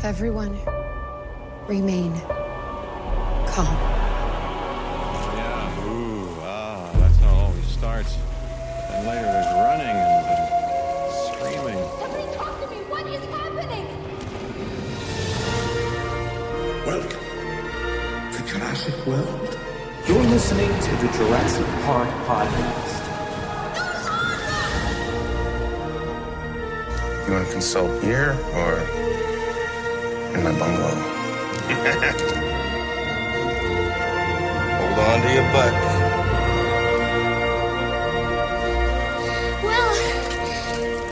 Everyone, remain calm. Yeah, that's how it always starts. And later there's running and screaming. Somebody talk to me! What is happening? Welcome to Jurassic World. You're listening to the Jurassic Park Podcast. You want to consult here or in my bungalow? Hold on to your butt. Well,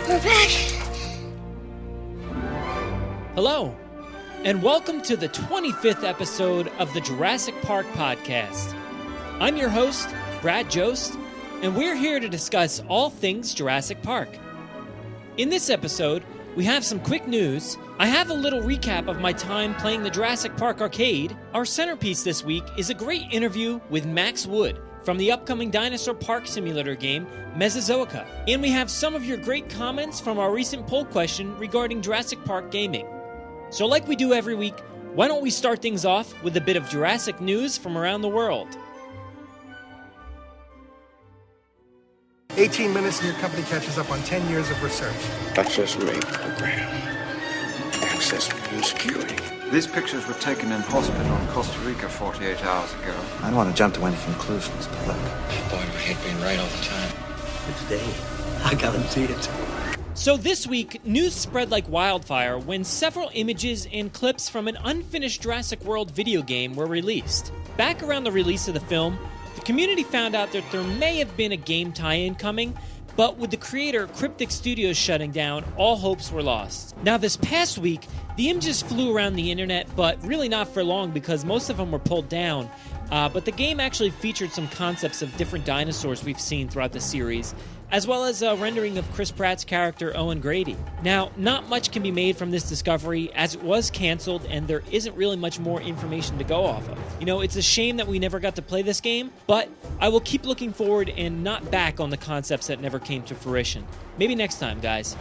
we're back. Hello, and welcome to the 25th episode of the Jurassic Park Podcast. I'm your host, Brad Jost, and we're here to discuss all things Jurassic Park. In this episode, we have some quick news. I have a little recap of my time playing the Jurassic Park Arcade. Our centerpiece this week is a great interview with Max Wood from the upcoming Dinosaur Park Simulator game, Mesozoica. And we have some of your great comments from our recent poll question regarding Jurassic Park gaming. So like we do every week, why don't we start things off with a bit of Jurassic news from around the world. 18 minutes and your company catches up on 10 years of research. Access rate program. Access new security. These pictures were taken in hospital in Costa Rica 48 hours ago. I don't want to jump to any conclusions, but look. Boy, I hate being right all the time. But today, I guarantee it. So this week, news spread like wildfire when several images and clips from an unfinished Jurassic World video game were released. Back around the release of the film, the community found out that there may have been a game tie-in coming, but with the creator Cryptic Studios shutting down, all hopes were lost. Now this past week, the images flew around the internet, but really not for long because most of them were pulled down. But the game actually featured some concepts of different dinosaurs we've seen throughout the series, as well as a rendering of Chris Pratt's character Owen Grady. Now, not much can be made from this discovery as it was canceled and there isn't really much more information to go off of. You know, it's a shame that we never got to play this game, but I will keep looking forward and not back on the concepts that never came to fruition. Maybe next time, guys.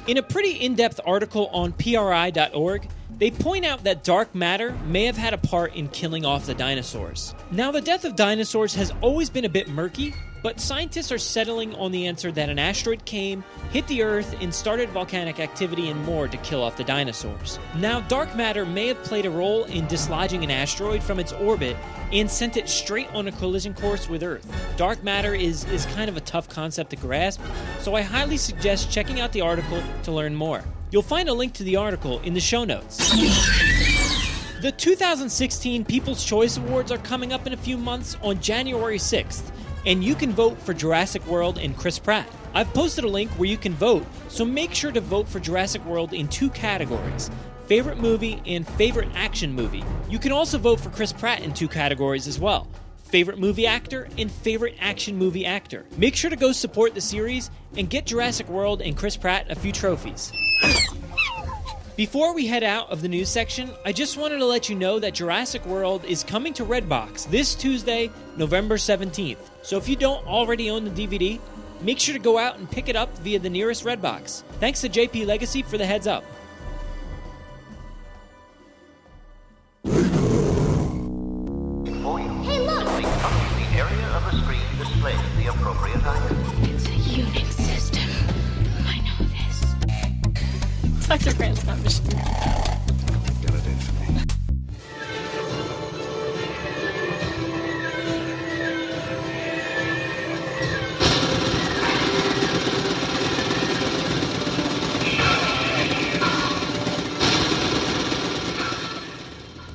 In a pretty in-depth article on PRI.org, they point out that dark matter may have had a part in killing off the dinosaurs. Now, the death of dinosaurs has always been a bit murky, but scientists are settling on the answer that an asteroid came, hit the Earth, and started volcanic activity and more to kill off the dinosaurs. Now, dark matter may have played a role in dislodging an asteroid from its orbit and sent it straight on a collision course with Earth. Dark matter is kind of a tough concept to grasp, so I highly suggest checking out the article to learn more. You'll find a link to the article in the show notes. The 2016 People's Choice Awards are coming up in a few months on January 6th, and you can vote for Jurassic World and Chris Pratt. I've posted a link where you can vote, so make sure to vote for Jurassic World in 2 categories: favorite movie and favorite action movie. You can also vote for Chris Pratt in 2 categories as well: favorite movie actor and favorite action movie actor. Make sure to go support the series and get Jurassic World and Chris Pratt a few trophies. Before we head out of the news section, I just wanted to let you know that Jurassic World is coming to Redbox this Tuesday, November 17th. So if you don't already own the DVD, make sure to go out and pick it up via the nearest Redbox. Thanks to JP Legacy for the heads up. Hey, look! The area of the screen displays the appropriate item. It's a unit system. I know this. Dr. Grant's not machine. Get it in for me.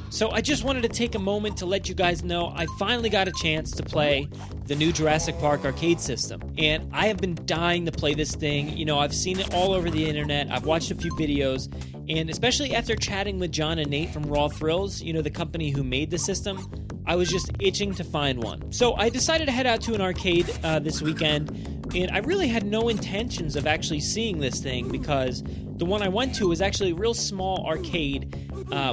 So I just wanted to take a moment to let you guys know I finally got a chance to play the new Jurassic Park Arcade system. And I have been dying to play this thing. You know, I've seen it all over the internet. I've watched a few videos. And especially after chatting with John and Nate from Raw Thrills, you know, the company who made the system, I was just itching to find one. So I decided to head out to an arcade this weekend. And I really had no intentions of actually seeing this thing because the one I went to was actually a real small arcade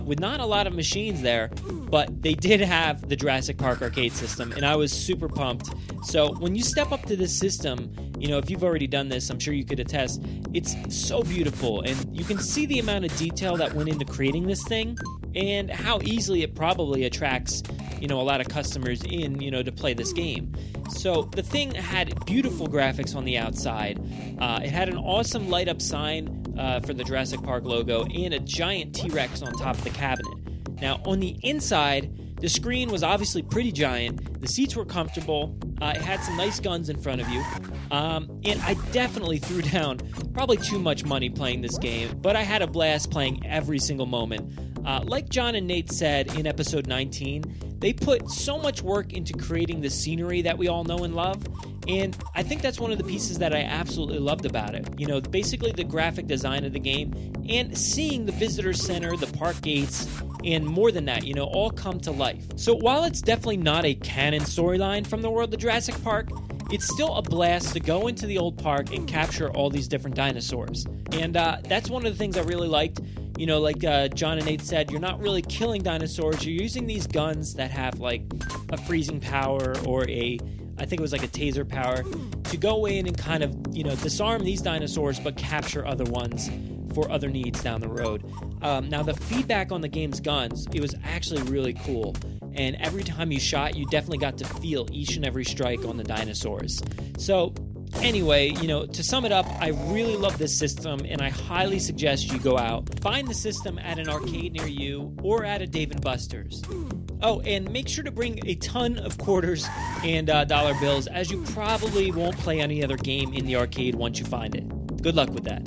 with not a lot of machines there, but they did have the Jurassic Park Arcade system, and I was super pumped. So when you step up to this system if you've already done this, I'm sure you could attest. It's so beautiful, and you can see the amount of detail that went into creating this thing and how easily it probably attracts, a lot of customers in, to play this game. So the thing had beautiful graphics on the outside. It had an awesome light-up sign for the Jurassic Park logo and a giant T-Rex on top of the cabinet. Now, on the inside, the screen was obviously pretty giant. The seats were comfortable. It had some nice guns in front of you. And I definitely threw down probably too much money playing this game, but I had a blast playing every single moment. Like John and Nate said in episode 19, they put so much work into creating the scenery that we all know and love, and I think that's one of the pieces that I absolutely loved about it. Basically the graphic design of the game and seeing the visitor center, the park gates, and more than that, all come to life. So while it's definitely not a canon storyline from the world of Jurassic Park, it's still a blast to go into the old park and capture all these different dinosaurs. And that's one of the things I really liked. Like John and Nate said, you're not really killing dinosaurs. You're using these guns that have like a freezing power or I think it was like a taser power to go in and kind of, disarm these dinosaurs but capture other ones for other needs down the road. Now, the feedback on the game's guns, it was actually really cool. And every time you shot, you definitely got to feel each and every strike on the dinosaurs. So anyway, to sum it up, I really love this system, and I highly suggest you go out, find the system at an arcade near you or at a Dave & Buster's. Oh, and make sure to bring a ton of quarters and dollar bills, as you probably won't play any other game in the arcade once you find it. Good luck with that.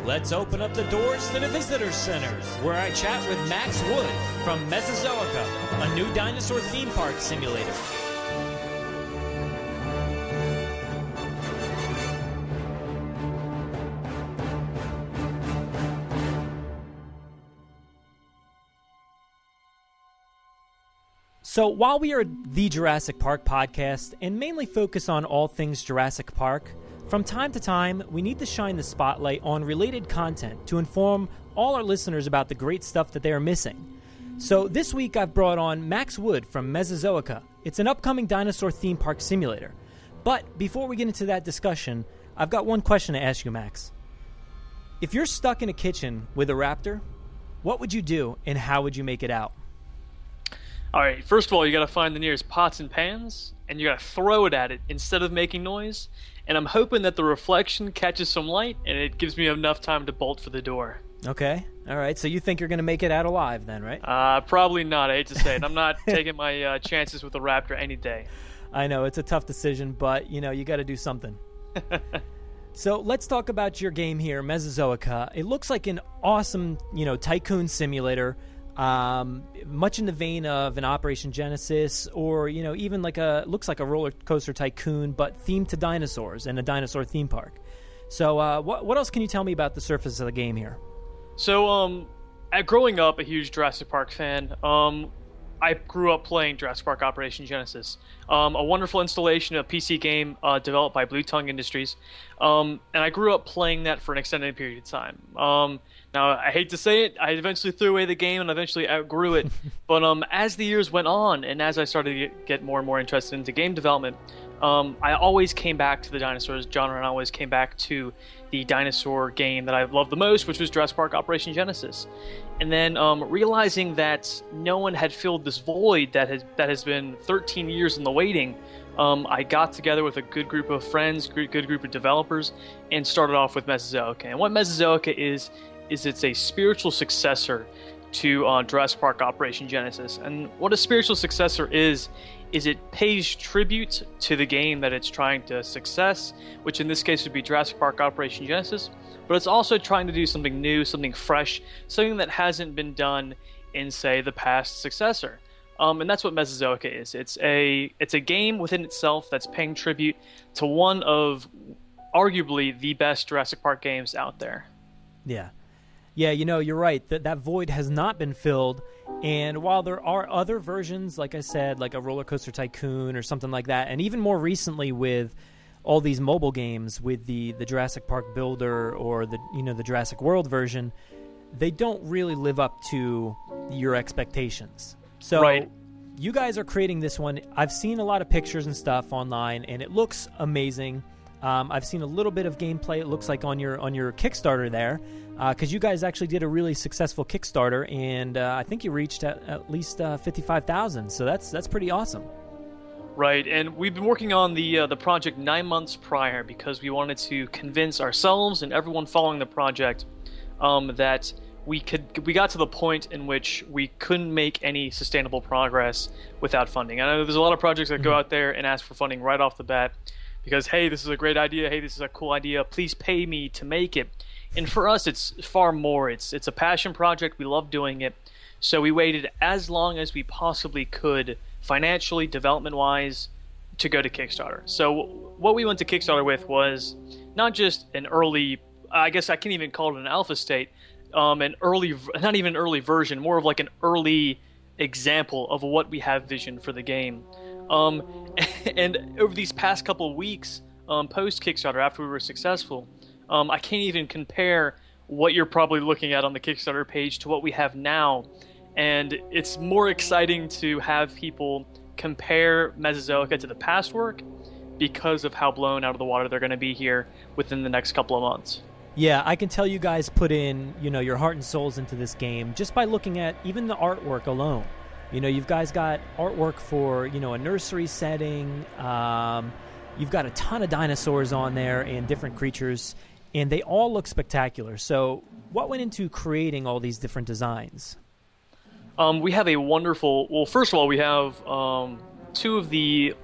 Let's open up the doors to the Visitor Center, where I chat with Max Wood from Mesozoica, a new dinosaur theme park simulator. So while we are the Jurassic Park podcast and mainly focus on all things Jurassic Park, from time to time, we need to shine the spotlight on related content to inform all our listeners about the great stuff that they are missing. So this week I've brought on Max Wood from Mesozoica. It's an upcoming dinosaur theme park simulator. But before we get into that discussion, I've got one question to ask you, Max. If you're stuck in a kitchen with a raptor, what would you do and how would you make it out? All right, first of all, you got to find the nearest pots and pans, and you got to throw it at it instead of making noise. And I'm hoping that the reflection catches some light, and it gives me enough time to bolt for the door. Okay, all right. So you think you're going to make it out alive then, right? Probably not. I hate to say it. I'm not taking my chances with the raptor any day. I know, it's a tough decision, but, you got to do something. So let's talk about your game here, Mesozoica. It looks like an awesome, tycoon simulator. Much in the vein of an Operation Genesis, or even looks like a roller coaster tycoon, but themed to dinosaurs and a dinosaur theme park. So what else can you tell me about the surface of the game here? So growing up a huge Jurassic Park fan, I grew up playing Jurassic Park Operation Genesis, a wonderful installation, a PC game developed by Blue Tongue Industries, and I grew up playing that for an extended period of time. Now, I hate to say it, I eventually threw away the game and eventually outgrew it, but as the years went on and as I started to get more and more interested into game development, I always came back to the dinosaurs genre, and I always came back to the dinosaur game that I loved the most, which was Jurassic Park Operation Genesis. And then realizing that no one had filled this void that has been 13 years in the waiting, I got together with a good group of friends, good group of developers, and started off with Mesozoica. And what Mesozoica is it's a spiritual successor to Jurassic Park Operation Genesis. And what a spiritual successor is it pays tribute to the game that it's trying to success, which in this case would be Jurassic Park Operation Genesis, but it's also trying to do something new, something fresh, something that hasn't been done in, say, the past successor. And that's what Mesozoica is. It's a game within itself that's paying tribute to one of arguably the best Jurassic Park games out there. Yeah, you're right. That void has not been filled. And while there are other versions, like I said, like a Roller Coaster Tycoon or something like that, and even more recently with all these mobile games with the Jurassic Park Builder or the Jurassic World version, they don't really live up to your expectations. So right. You guys are creating this one. I've seen a lot of pictures and stuff online, and it looks amazing. I've seen a little bit of gameplay. It looks like on your Kickstarter there, because you guys actually did a really successful Kickstarter, and I think you reached at least 55,000. So that's pretty awesome. Right, and we've been working on the project 9 months prior because we wanted to convince ourselves and everyone following the project that we got to the point in which we couldn't make any sustainable progress without funding. I know there's a lot of projects that go out there and ask for funding right off the bat because, hey, this is a great idea, hey, this is a cool idea, please pay me to make it. And for us, it's far more. It's a passion project. We love doing it. So we waited as long as we possibly could, financially, development-wise, to go to Kickstarter. So what we went to Kickstarter with was not just an early, I guess I can't even call it an alpha state, an early, not even an early version, more of like an early example of what we have visioned for the game. And over these past couple of weeks, post Kickstarter, after we were successful, I can't even compare what you're probably looking at on the Kickstarter page to what we have now. And it's more exciting to have people compare Mesozoica to the past work because of how blown out of the water they're going to be here within the next couple of months. Yeah, I can tell you guys put in, your heart and souls into this game just by looking at even the artwork alone. You guys got artwork for, a nursery setting. You've got a ton of dinosaurs on there and different creatures, and they all look spectacular. So what went into creating all these different designs? We have a wonderful... Well, first of all, we have two of the,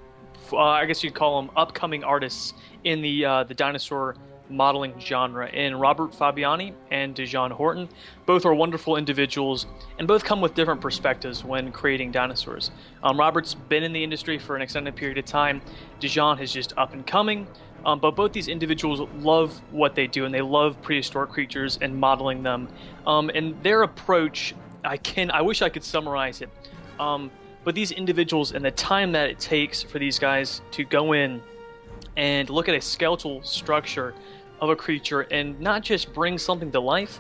I guess you'd call them upcoming artists in the dinosaur modeling genre, in Robert Fabiani and Dejan Horton. Both are wonderful individuals, and both come with different perspectives when creating dinosaurs. Robert's been in the industry for an extended period of time. Dejan is just up and coming. But both these individuals love what they do, and they love prehistoric creatures and modeling them. And their approach... I wish I could summarize it, but these individuals and the time that it takes for these guys to go in and look at a skeletal structure of a creature and not just bring something to life,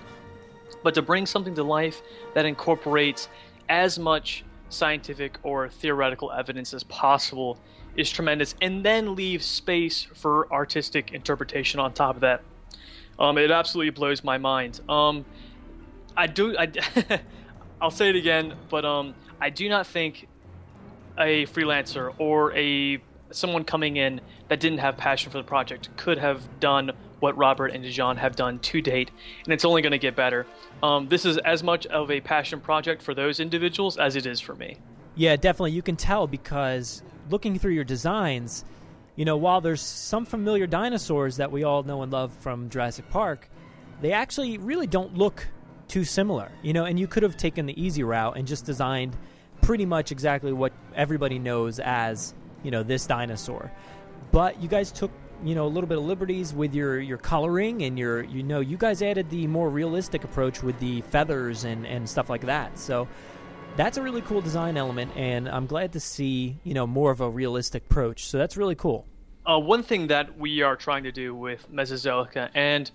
but to bring something to life that incorporates as much scientific or theoretical evidence as possible is tremendous, and then leave space for artistic interpretation on top of that. It absolutely blows my mind. I'll say it again, but I do not think a freelancer or someone coming in that didn't have passion for the project could have done what Robert and Dejan have done to date, and it's only going to get better. This is as much of a passion project for those individuals as it is for me. Yeah, definitely. You can tell because looking through your designs, while there's some familiar dinosaurs that we all know and love from Jurassic Park, they actually really don't look too similar, and you could have taken the easy route and just designed pretty much exactly what everybody knows as, this dinosaur. But you guys took, a little bit of liberties with your coloring and you guys added the more realistic approach with the feathers and stuff like that. So that's a really cool design element, and I'm glad to see, more of a realistic approach. So that's really cool. One thing that we are trying to do with Mesozoica, and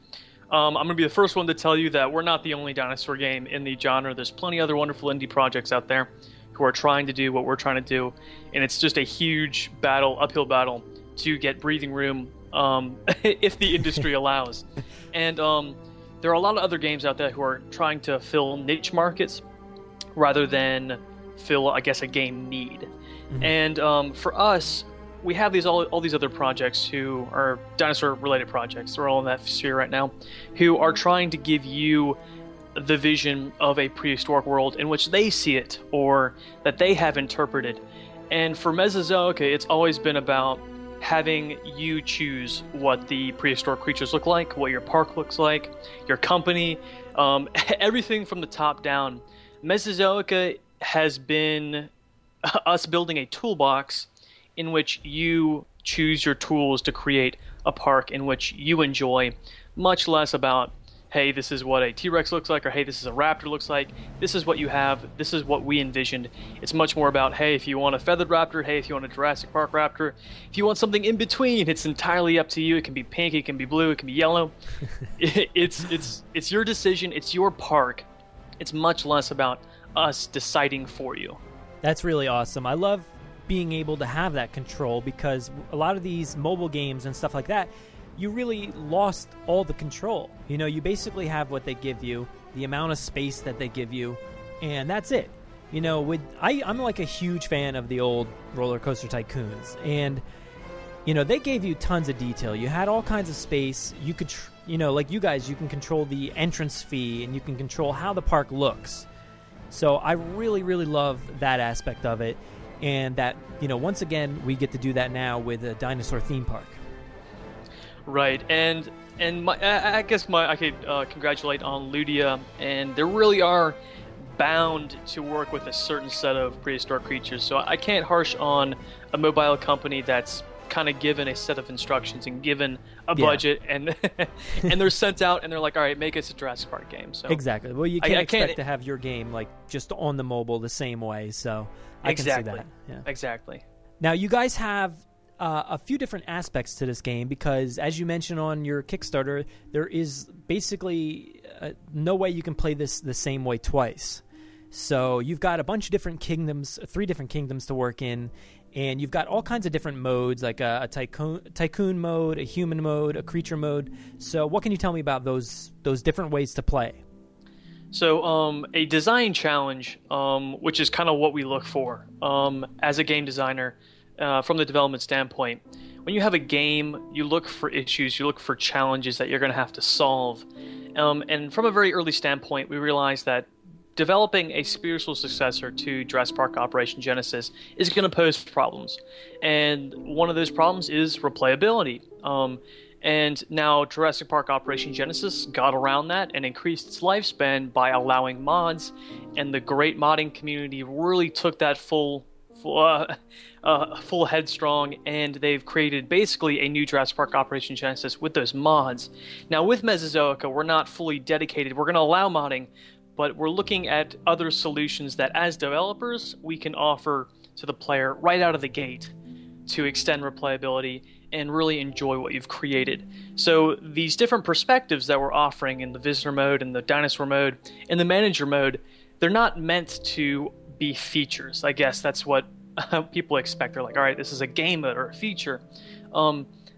I'm going to be the first one to tell you that we're not the only dinosaur game in the genre. There's plenty other wonderful indie projects out there who are trying to do what we're trying to do, and it's just a huge uphill battle to get breathing room if the industry allows. And there are a lot of other games out there who are trying to fill niche markets rather than fill, I guess, a game need. Mm-hmm. And for us, we have all these other projects who are dinosaur-related projects. They're all in that sphere right now, who are trying to give you the vision of a prehistoric world in which they see it or that they have interpreted. And for Mesozoica, it's always been about having you choose what the prehistoric creatures look like, what your park looks like, your company, everything from the top down. Mesozoica has been us building a toolbox in which you choose your tools to create a park in which you enjoy, much less about hey, this is what a T-Rex looks like, or hey, this is a raptor looks like. This is what you have. This is what we envisioned. It's much more about, hey, if you want a feathered raptor, hey, if you want a Jurassic Park raptor, if you want something in between, it's entirely up to you. It can be pink, it can be blue, it can be yellow. It's your decision. It's your park. It's much less about us deciding for you. That's really awesome. I love being able to have that control, because a lot of these mobile games and stuff like that, you really lost all the control. You know, you basically have what they give you, the amount of space that they give you, and that's it. You know, I'm like a huge fan of the old Roller Coaster Tycoons, and you know, they gave you tons of detail. You had all kinds of space. You could, like you guys, you can control the entrance fee, and you can control how the park looks. So I really, really love that aspect of it, and that, once again, we get to do that now with a dinosaur theme park. Right, and I guess I could congratulate on Ludia, and they really are bound to work with a certain set of prehistoric creatures. So I can't harsh on a mobile company that's kind of given a set of instructions and given a budget, and and they're sent out and they're like, all right, make us a Jurassic Park game. So exactly. Well, you can't expect to have your game like just on the mobile the same way. So I can see that. Yeah. Exactly. Now you guys have a few different aspects to this game, because as you mentioned on your Kickstarter, there is basically no way you can play this the same way twice. So you've got a bunch of different kingdoms, 3 different kingdoms to work in, and you've got all kinds of different modes, like a tycoon mode, a human mode, a creature mode. So what can you tell me about those different ways to play? So a design challenge, which is kind of what we look for as a game designer from the development standpoint. When you have a game, you look for issues, you look for challenges that you're going to have to solve. And from a very early standpoint, we realized that developing a spiritual successor to Jurassic Park Operation Genesis is going to pose problems. And one of those problems is replayability. And now Jurassic Park Operation Genesis got around that and increased its lifespan by allowing mods, and the great modding community really took that full headstrong, and they've created basically a new Jurassic Park Operation Genesis with those mods. Now with Mesozoica, we're not fully dedicated. We're going to allow modding, but we're looking at other solutions that as developers we can offer to the player right out of the gate to extend replayability and really enjoy what you've created. So these different perspectives that we're offering in the visitor mode and the dinosaur mode and the manager mode, they're not meant to be features. I guess that's what people expect. They're like, all right, this is a game mode or a feature.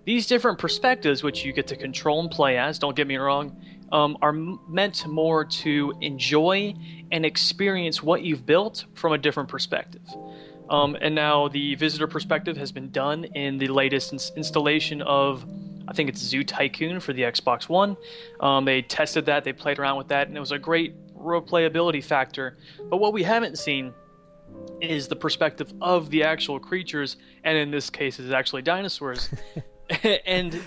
These different perspectives, which you get to control and play as, don't get me wrong, are meant more to enjoy and experience what you've built from a different perspective. And now the visitor perspective has been done in the latest installation of, I think it's Zoo Tycoon for the Xbox One. They tested that, they played around with that, and it was a great replayability factor. But what we haven't seen is the perspective of the actual creatures, and in this case it's actually dinosaurs. And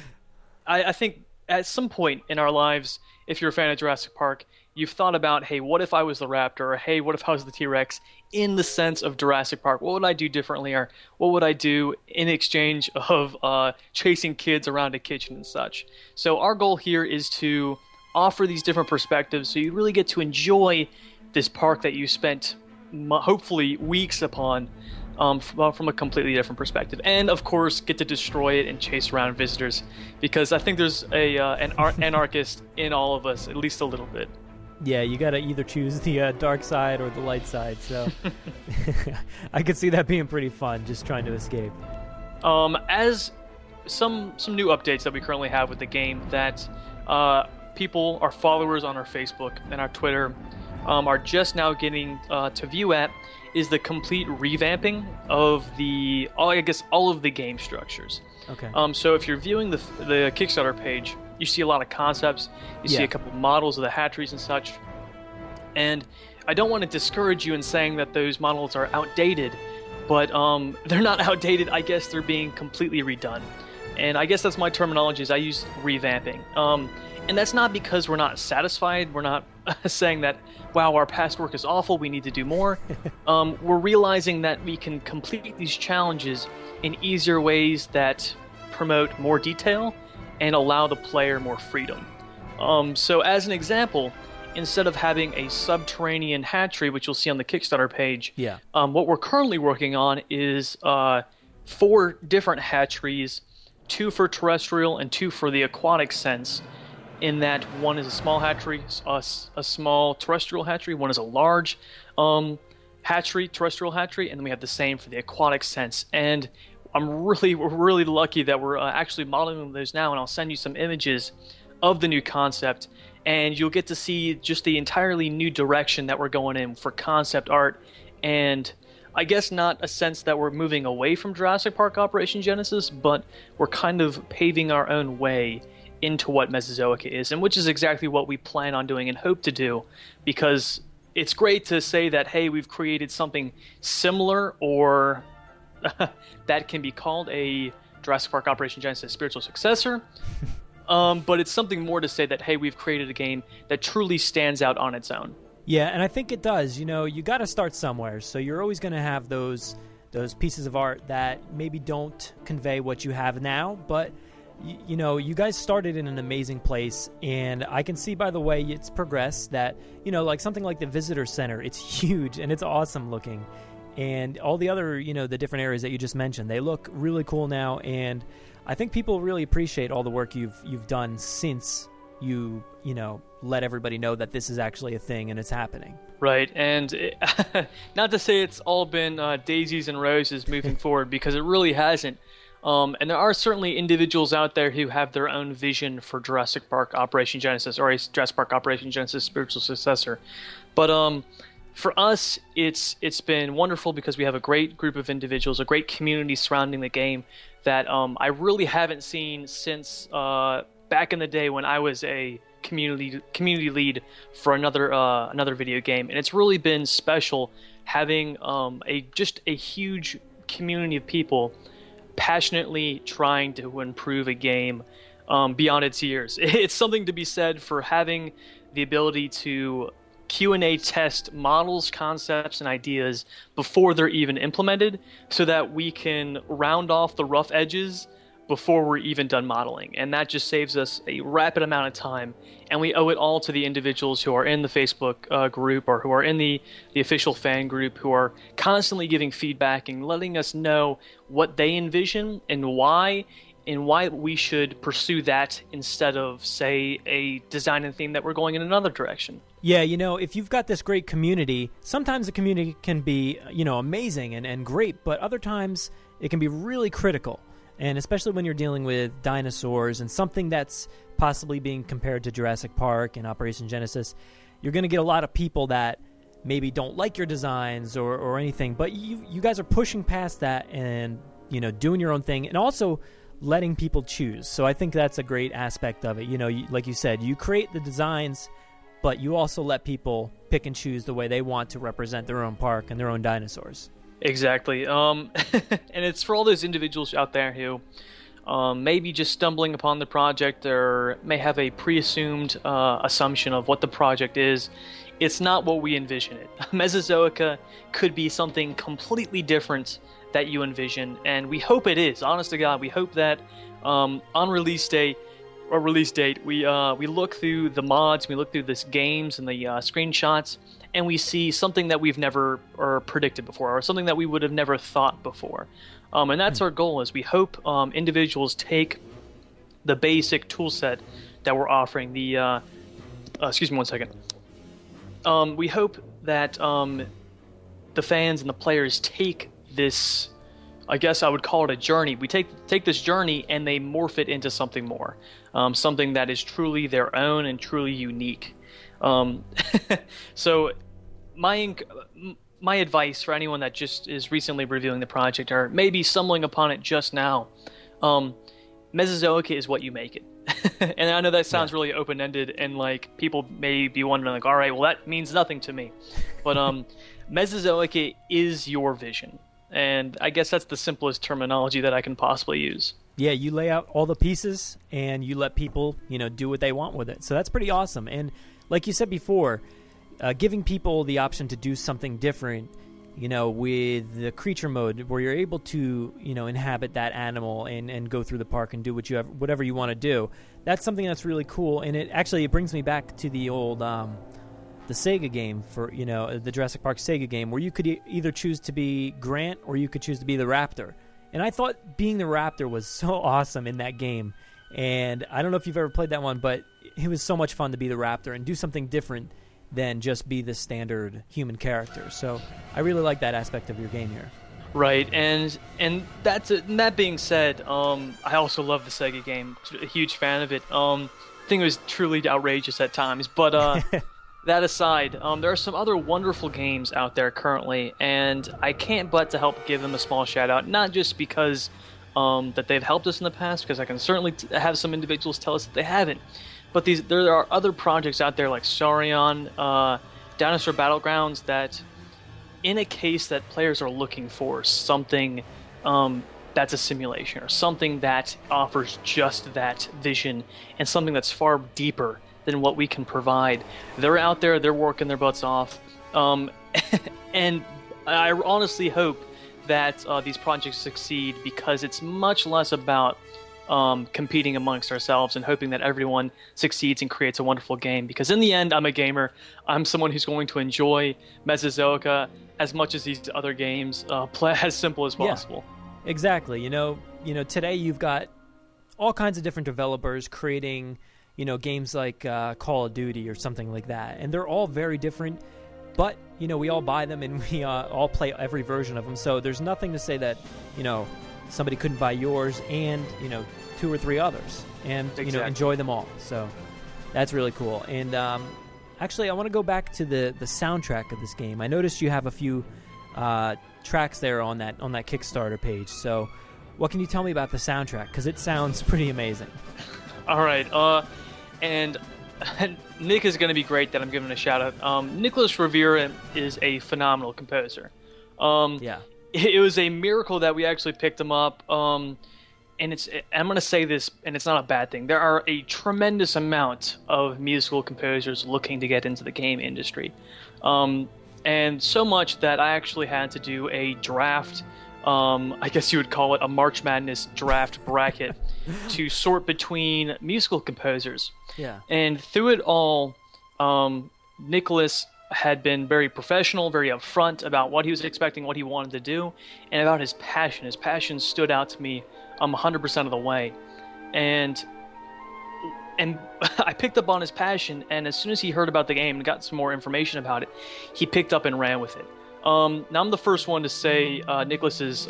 I think at some point in our lives, if you're a fan of Jurassic Park, you've thought about, hey, what if I was the raptor? Or hey, what if I was the T-Rex? In the sense of Jurassic Park, what would I do differently? Or what would I do in exchange of chasing kids around a kitchen and such? So our goal here is to offer these different perspectives so you really get to enjoy this park that you spent hopefully weeks upon from a completely different perspective. And of course, get to destroy it and chase around visitors, because I think there's an anarchist in all of us, at least a little bit. Yeah, you got to either choose the dark side or the light side. So I could see that being pretty fun, just trying to escape. As some new updates that we currently have with the game that people, our followers on our Facebook and our Twitter, are just now getting to view at, is the complete revamping of all of the game structures. Okay. So if you're viewing the Kickstarter page, you see a lot of concepts. You see a couple of models of the hatcheries and such. And I don't want to discourage you in saying that those models are outdated, but they're not outdated. I guess they're being completely redone. And I guess that's my terminology, is I use revamping. And that's not because we're not satisfied. We're not saying that, wow, our past work is awful, we need to do more. We're realizing that we can complete these challenges in easier ways that promote more detail and allow the player more freedom. So as an example, instead of having a subterranean hatchery, which you'll see on the Kickstarter page, what we're currently working on is 4 different hatcheries, 2 for terrestrial and 2 for the aquatic sense, in that one is a small hatchery, a small terrestrial hatchery, one is a large terrestrial hatchery, and then we have the same for the aquatic sense. And we're really lucky that we're actually modeling those now, and I'll send you some images of the new concept, and you'll get to see just the entirely new direction that we're going in for concept art. And I guess not a sense that we're moving away from Jurassic Park Operation Genesis, but we're kind of paving our own way into what Mesozoica is, and which is exactly what we plan on doing and hope to do, because it's great to say that, hey, we've created something similar, or that can be called a Jurassic Park Operation Genesis spiritual successor. But it's something more to say that, hey, we've created a game that truly stands out on its own. Yeah, and I think it does. You know, you got to start somewhere. So you're always going to have those pieces of art that maybe don't convey what you have now. But, you know, you guys started in an amazing place. And I can see by the way it's progressed that, you know, like something like the visitor center, it's huge and it's awesome looking. And all the other, you know, the different areas that you just mentioned, they look really cool now. And I think people really appreciate all the work you've done since you know, let everybody know that this is actually a thing and it's happening. Right, and not to say it's all been daisies and roses moving forward, because it really hasn't. And there are certainly individuals out there who have their own vision for Jurassic Park Operation Genesis, or a Jurassic Park Operation Genesis spiritual successor. But for us, it's been wonderful because we have a great group of individuals, a great community surrounding the game that I really haven't seen since back in the day when I was a community lead for another video game, and it's really been special having a huge community of people passionately trying to improve a game beyond its years. It's something to be said for having the ability to Q&A test models, concepts, and ideas before they're even implemented, so that we can round off the rough edges before we're even done modeling. And that just saves us a rapid amount of time, and we owe it all to the individuals who are in the Facebook group, or who are in the official fan group, who are constantly giving feedback and letting us know what they envision and why we should pursue that instead of, say, a design and theme that we're going in another direction. Yeah, you know, if you've got this great community, sometimes the community can be, you know, amazing and great, but other times it can be really critical. And especially when you're dealing with dinosaurs and something that's possibly being compared to Jurassic Park and Operation Genesis, you're going to get a lot of people that maybe don't like your designs or anything. But you guys are pushing past that and, you know, doing your own thing, and also letting people choose. So I think that's a great aspect of it. You know, like you said, you create the designs, but you also let people pick and choose the way they want to represent their own park and their own dinosaurs. Exactly. And it's for all those individuals out there who may be just stumbling upon the project, or may have a pre-assumed assumption of what the project is. It's not what we envision it. Mesozoica could be something completely different that you envision, and we hope it is. Honest to God, we hope that on release date, we look through the mods, we look through the games and the screenshots, and we see something that we've never predicted before, or something that we would have never thought before. And that's our goal, is we hope individuals take the basic tool set that we're offering. Excuse me one second. We hope that the fans and the players take this, I guess I would call it a journey. We take this journey and they morph it into something more, something that is truly their own and truly unique. So my advice for anyone that just is recently reviewing the project, or maybe stumbling upon it just now, Mesozoica is what you make it. And I know that sounds really open-ended, and like people may be wondering, like, all right, well, that means nothing to me. But Mesozoica is your vision. And I guess that's the simplest terminology that I can possibly use. Yeah, you lay out all the pieces and you let people, you know, do what they want with it. So that's pretty awesome. And like you said before, giving people the option to do something different, with the creature mode where you're able to, inhabit that animal and go through the park and do whatever you want to do. That's something that's really cool, and it brings me back to the old the Sega game for, the Jurassic Park Sega game, where you could either choose to be Grant or you could choose to be the Raptor. And I thought being the Raptor was so awesome in that game. And I don't know if you've ever played that one, but it was so much fun to be the Raptor and do something different than just be the standard human character. So I really like that aspect of your game here. Right, and that being said, I also love the Sega game. A huge fan of it. I think it was truly outrageous at times, but that aside, there are some other wonderful games out there currently, and I can't but to help give them a small shout out, not just because that they've helped us in the past, because I can certainly have some individuals tell us that they haven't, but there are other projects out there like Saurion, Dinosaur Battlegrounds, that in a case that players are looking for something that's a simulation, or something that offers just that vision, and something that's far deeper than what we can provide. They're out there, they're working their butts off, and I honestly hope that these projects succeed, because it's much less about competing amongst ourselves and hoping that everyone succeeds and creates a wonderful game, because in the end, I'm a gamer. I'm someone who's going to enjoy Mesozoica as much as these other games, play as simple as possible. Yeah, exactly. Today you've got all kinds of different developers creating games like Call of Duty or something like that, and they're all very different, but we all buy them and we all play every version of them, so there's nothing to say that somebody couldn't buy yours and 2 or 3 others and exactly. Enjoy them all. So that's really cool. And actually I want to go back to the soundtrack of this game. I noticed you have a few tracks there on that Kickstarter page, so what can you tell me about the soundtrack, because it sounds pretty amazing. All right, and Nick is going to be great that I'm giving a shout out. Nicholas Revill is a phenomenal composer. Yeah, it was a miracle that we actually picked him up. And I'm going to say this, and it's not a bad thing. There are a tremendous amount of musical composers looking to get into the game industry, and so much that I actually had to do a draft. I guess you would call it a March Madness draft bracket to sort between musical composers. Yeah. And through it all, Nicholas had been very professional, very upfront about what he was expecting, what he wanted to do, and about his passion. His passion stood out to me 100% of the way. And I picked up on his passion, and as soon as he heard about the game and got some more information about it, he picked up and ran with it. Now I'm the first one to say Nicholas is...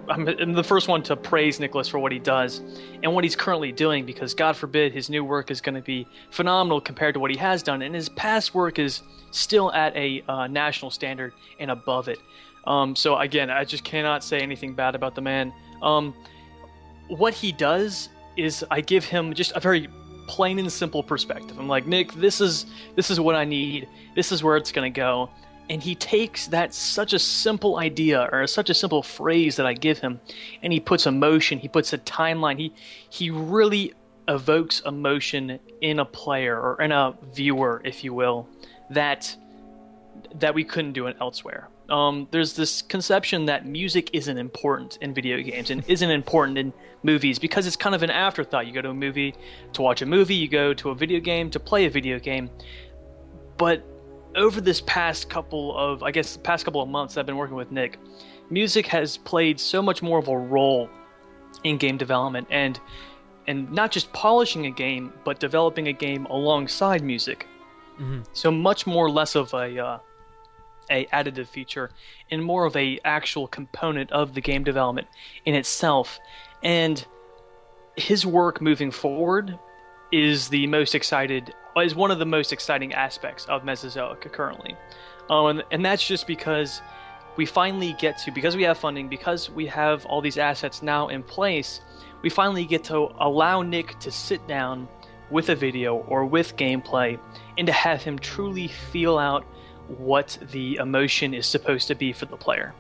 I'm the first one to praise Nicholas for what he does and what he's currently doing, because God forbid his new work is going to be phenomenal compared to what he has done, and his past work is still at a national standard and above it. So again, I just cannot say anything bad about the man. What he does is I give him just a very plain and simple perspective. I'm like, Nick, this is what I need. This is where it's going to go. And he takes that such a simple idea or such a simple phrase that I give him, and he puts emotion, he puts a timeline, he really evokes emotion in a player or in a viewer, if you will, that we couldn't do it elsewhere. There's this conception that music isn't important in video games and isn't important in movies because it's kind of an afterthought. You go to a movie to watch a movie, you go to a video game to play a video game, but over this past couple of months I've been working with Nick, music has played so much more of a role in game development and not just polishing a game, but developing a game alongside music. Mm-hmm. So much more less of a additive feature and more of a actual component of the game development in itself. And his work moving forward is one of the most exciting aspects of Mesozoica currently. And that's just because we finally get to, because we have funding, because we have all these assets now in place, we finally get to allow Nick to sit down with a video or with gameplay and to have him truly feel out what the emotion is supposed to be for the player.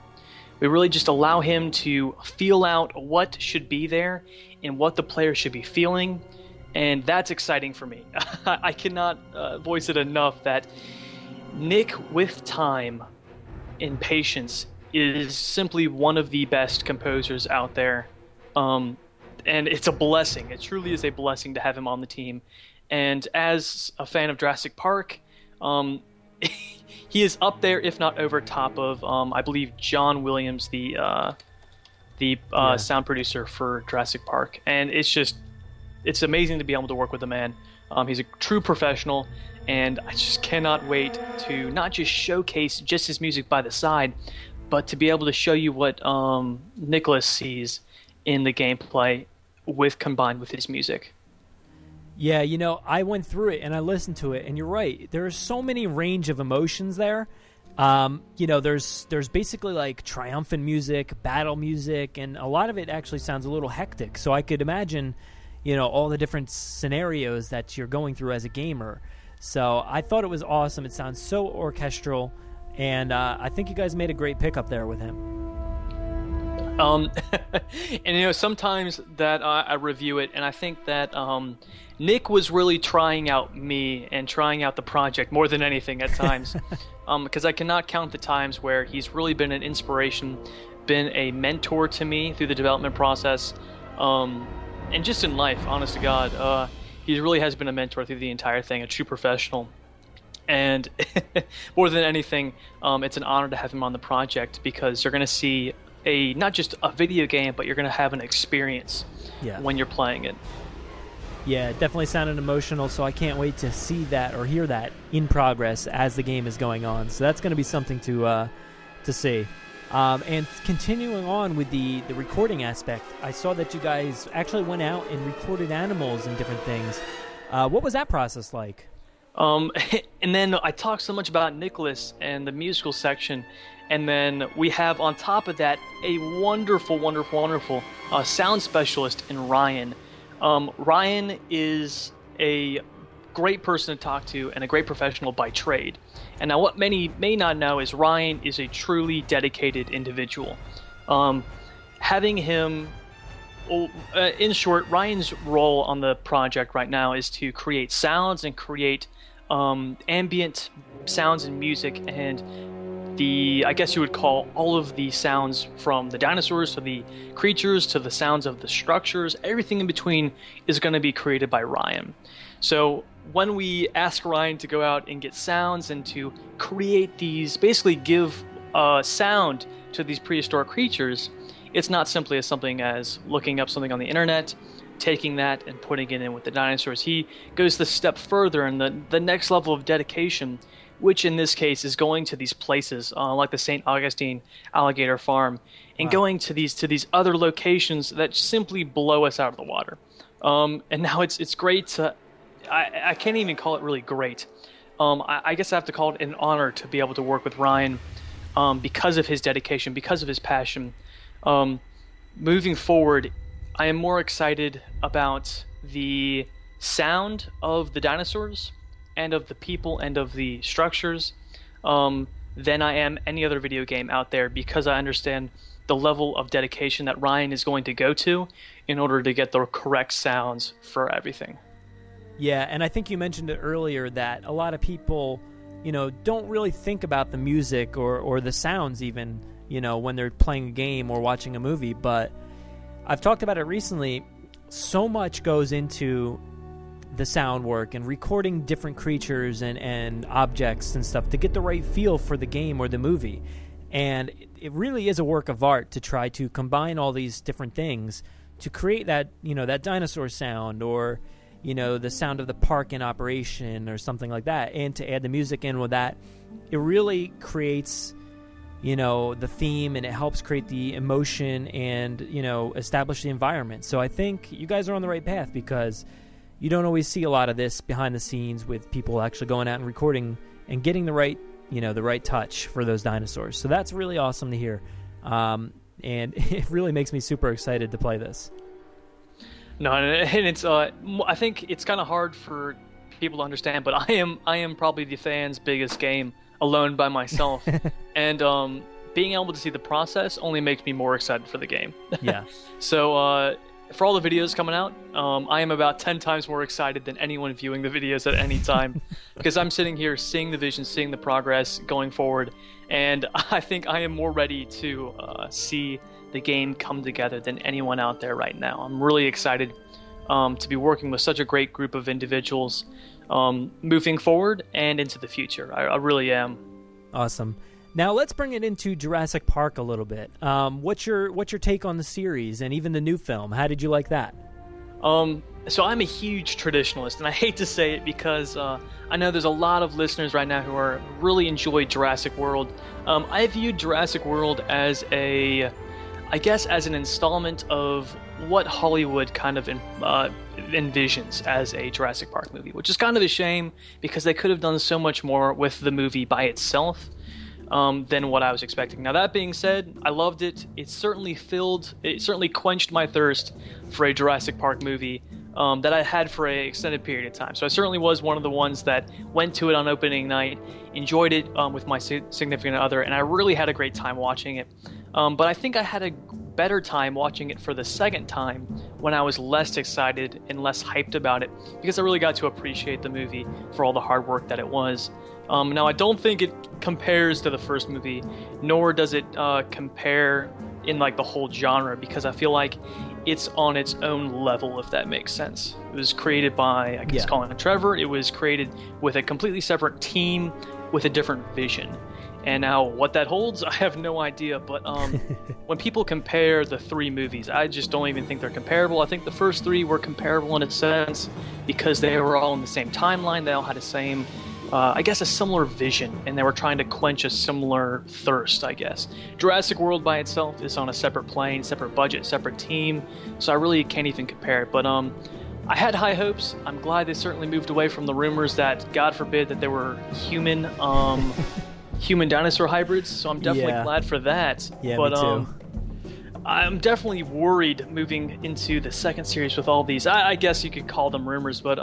We really just allow him to feel out what should be there and what the player should be feeling. And that's exciting for me. I cannot voice it enough that Nick, with time, in patience is simply one of the best composers out there. And it's a blessing. It truly is a blessing to have him on the team. And as a fan of Jurassic Park, he is up there, if not over top of, I believe, John Williams, the sound producer for Jurassic Park. And it's amazing to be able to work with the man. He's a true professional, and I just cannot wait to not just showcase just his music by the side, but to be able to show you what Nicholas sees in the gameplay combined with his music. Yeah, I went through it and I listened to it, and you're right. There are so many range of emotions there. There's basically like triumphant music, battle music, and a lot of it actually sounds a little hectic. So I could imagine, all the different scenarios that you're going through as a gamer. So I thought it was awesome. It sounds so orchestral, and I think you guys made a great pickup there with him. And sometimes that I review it, and I think that Nick was really trying out me and trying out the project more than anything at times, because I cannot count the times where he's really been an inspiration, been a mentor to me through the development process, and just in life, honest to God. He really has been a mentor through the entire thing, a true professional. And more than anything, it's an honor to have him on the project, because you're going to see not just a video game, but you're going to have an experience when you're playing it. Yeah, it definitely sounded emotional, so I can't wait to see that or hear that in progress as the game is going on. So that's going to be something to see. And continuing on with the recording aspect, I saw that you guys actually went out and recorded animals and different things. What was that process like? And then I talked so much about Nicholas and the musical section, and then we have on top of that a wonderful sound specialist in Ryan. Ryan is a great person to talk to and a great professional by trade. And now what many may not know is Ryan is a truly dedicated individual. Having him, in short, Ryan's role on the project right now is to create sounds and create ambient sounds and music, and I guess you would call all of the sounds from the dinosaurs to the creatures to the sounds of the structures, everything in between is going to be created by Ryan. So when we ask Ryan to go out and get sounds and to create these, basically give sound to these prehistoric creatures, it's not simply something as looking up something on the internet, taking that and putting it in with the dinosaurs. He goes the step further, and the next level of dedication, which in this case is going to these places like the St. Augustine Alligator Farm, and going to these other locations that simply blow us out of the water. And now it's great to, I can't even call it really great. I guess I have to call it an honor to be able to work with Ryan because of his dedication, because of his passion. Moving forward, I am more excited about the sound of the dinosaurs and of the people and of the structures than I am any other video game out there, because I understand the level of dedication that Ryan is going to go to in order to get the correct sounds for everything. Yeah, and I think you mentioned it earlier that a lot of people, don't really think about the music or the sounds even, when they're playing a game or watching a movie, but I've talked about it recently. So much goes into the sound work and recording different creatures and objects and stuff to get the right feel for the game or the movie. And it really is a work of art to try to combine all these different things to create that, that dinosaur sound, or, the sound of the park in operation or something like that. And to add the music in with that, it really creates, the theme, and it helps create the emotion and, establish the environment. So I think you guys are on the right path, because you don't always see a lot of this behind the scenes with people actually going out and recording and getting the right, the right touch for those dinosaurs. So that's really awesome to hear. And it really makes me super excited to play this. No, and it's I think it's kind of hard for people to understand, but I am probably the fan's biggest game alone by myself. And being able to see the process only makes me more excited for the game. Yeah. So for all the videos coming out, I am about 10 times more excited than anyone viewing the videos at any time because I'm sitting here seeing the vision, seeing the progress going forward, and I think I am more ready to see the game come together than anyone out there right now. I'm really excited to be working with such a great group of individuals moving forward and into the future. I really am. Awesome. Now let's bring it into Jurassic Park a little bit. What's your take on the series and even the new film? How did you like that? So I'm a huge traditionalist, and I hate to say it because I know there's a lot of listeners right now who are really enjoyed Jurassic World. I viewed Jurassic World as an installment of what Hollywood kind of envisions as a Jurassic Park movie, which is kind of a shame because they could have done so much more with the movie by itself than what I was expecting. Now, that being said, I loved it. It certainly quenched my thirst for a Jurassic Park movie that I had for an extended period of time. So I certainly was one of the ones that went to it on opening night, enjoyed it with my significant other, and I really had a great time watching it. But I think I had a better time watching it for the second time when I was less excited and less hyped about it because I really got to appreciate the movie for all the hard work that it was. Now, I don't think it compares to the first movie, nor does it compare in like the whole genre because I feel like it's on its own level, if that makes sense. It was created by, Colin and Trevor. It was created with a completely separate team with a different vision. And now what that holds, I have no idea. But when people compare the three movies, I just don't even think they're comparable. I think the first three were comparable in a sense because they were all in the same timeline. They all had the same, a similar vision. And they were trying to quench a similar thirst, I guess. Jurassic World by itself is on a separate plane, separate budget, separate team. So I really can't even compare it. But I had high hopes. I'm glad they certainly moved away from the rumors that, God forbid, that there were human dinosaur hybrids, so I'm definitely glad for that. Yeah, but me too. I'm definitely worried moving into the second series with all these. I guess you could call them rumors, but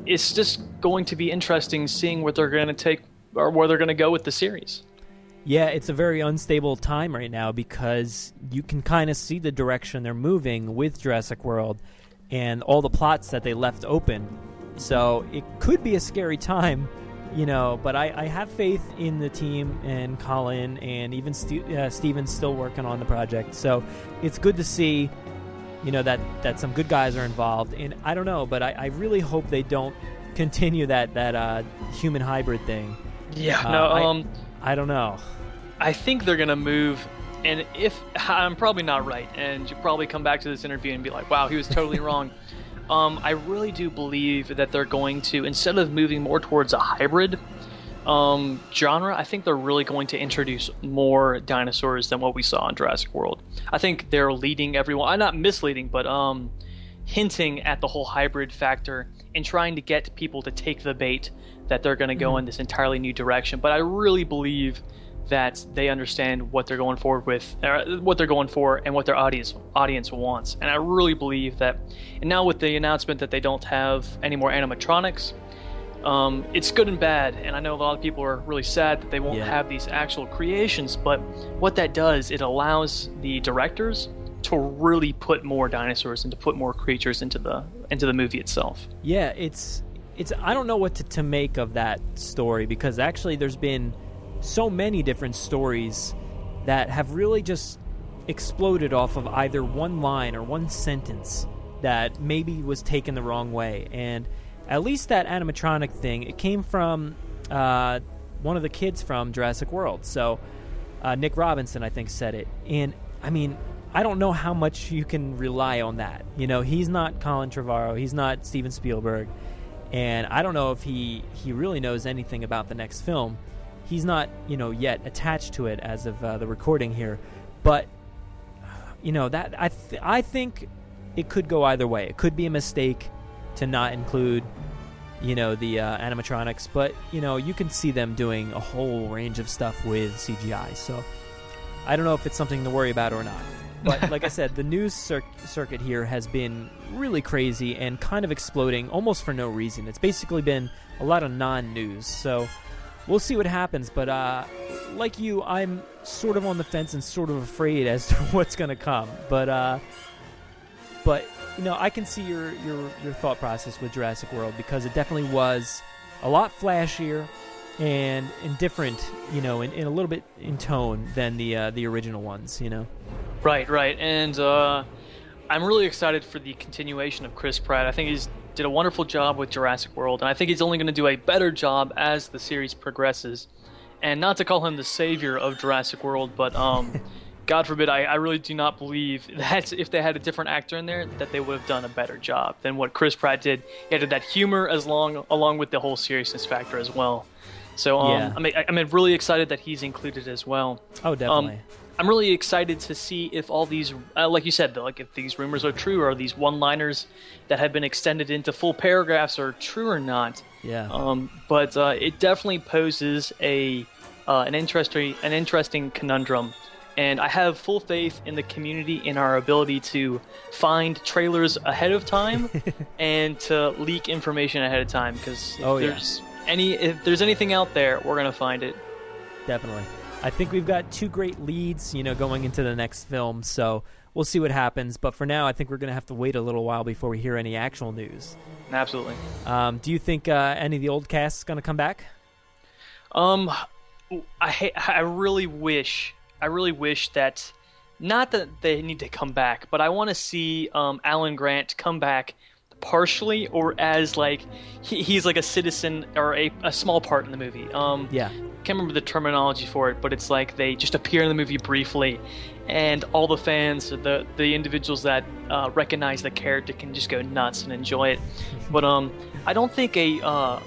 it's just going to be interesting seeing what they're going to take or where they're going to go with the series. Yeah, it's a very unstable time right now because you can kind of see the direction they're moving with Jurassic World and all the plots that they left open. So it could be a scary time. But I have faith in the team and Colin and even Steven's still working on the project. So it's good to see, that some good guys are involved. And I don't know, but I really hope they don't continue that human hybrid thing. Yeah, I don't know. I think they're going to move, and if I'm probably not right, and you'll probably come back to this interview and be like, wow, he was totally wrong. I really do believe that they're going to, instead of moving more towards a hybrid genre, I think they're really going to introduce more dinosaurs than what we saw in Jurassic World. I think they're leading everyone, not misleading, but hinting at the whole hybrid factor and trying to get people to take the bait that they're going to go in this entirely new direction. But I really believe that they understand what they're going forward with, what they're going for, and what their audience wants. And I really believe that. And now with the announcement that they don't have any more animatronics, it's good and bad. And I know a lot of people are really sad that they won't have these actual creations. But what that does, it allows the directors to really put more dinosaurs and to put more creatures into the movie itself. Yeah, it's. I don't know what to make of that story because actually there's been so many different stories that have really just exploded off of either one line or one sentence that maybe was taken the wrong way. And at least that animatronic thing, it came from one of the kids from Jurassic World. So Nick Robinson, I think, said it. And I mean, I don't know how much you can rely on that. He's not Colin Trevorrow. He's not Steven Spielberg. And I don't know if he really knows anything about the next film. He's not, yet attached to it as of the recording here, but that I think it could go either way. It could be a mistake to not include, the animatronics, but you can see them doing a whole range of stuff with CGI. So I don't know if it's something to worry about or not. But like I said, the news circuit here has been really crazy and kind of exploding almost for no reason. It's basically been a lot of non-news. So we'll see what happens, but like you, I'm sort of on the fence and sort of afraid as to what's going to come. But But I can see your thought process with Jurassic World, because it definitely was a lot flashier and different, in a little bit in tone than the original ones, Right, and I'm really excited for the continuation of Chris Pratt. I think he's did a wonderful job with Jurassic World, and I think he's only going to do a better job as the series progresses. And not to call him the savior of Jurassic World, but God forbid, I really do not believe that if they had a different actor in there, that they would have done a better job than what Chris Pratt did. He added that humor along with the whole seriousness factor as well. So I'm really excited that he's included as well. Oh, definitely. I'm really excited to see if all these, like you said, if these rumors are true, or these one-liners that have been extended into full paragraphs are true or not. Yeah. But it definitely poses an interesting conundrum, and I have full faith in the community in our ability to find trailers ahead of time and to leak information ahead of time. Because if there's anything out there, we're gonna find it. Definitely. I think we've got two great leads, going into the next film, so we'll see what happens. But for now, I think we're going to have to wait a little while before we hear any actual news. Absolutely. Do you think any of the old cast is going to come back? I really wish that, not that they need to come back, but I want to see Alan Grant come back partially, or as he's like a citizen or a small part in the movie. Can't remember the terminology for it, but it's like they just appear in the movie briefly, and all the fans, the individuals that recognize the character, can just go nuts and enjoy it. But I don't think a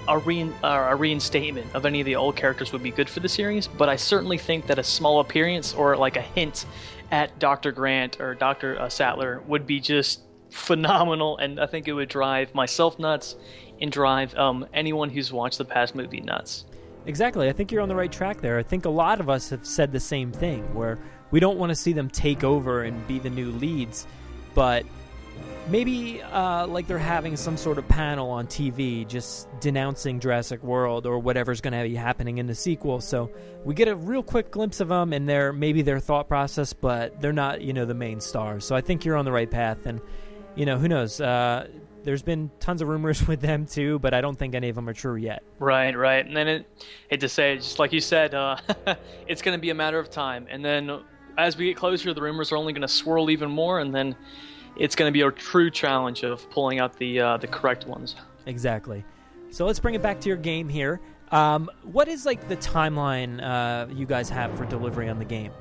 reinstatement of any of the old characters would be good for the series, but I certainly think that a small appearance or like a hint at Dr. Grant or Dr. Sattler would be just phenomenal, and I think it would drive myself nuts and drive anyone who's watched the past movie nuts. Exactly. I think you're on the right track there. I think a lot of us have said the same thing, where we don't want to see them take over and be the new leads, but maybe like they're having some sort of panel on TV just denouncing Jurassic World or whatever's going to be happening in the sequel. So we get a real quick glimpse of them and their thought process, but they're not, the main stars. So I think you're on the right path, and who knows? There's been tons of rumors with them too, but I don't think any of them are true yet. Right. And then hate to say it, just like you said, it's going to be a matter of time. And then as we get closer, the rumors are only going to swirl even more, and then it's going to be a true challenge of pulling out the correct ones. Exactly. So let's bring it back to your game here. What is the timeline you guys have for delivery on the game?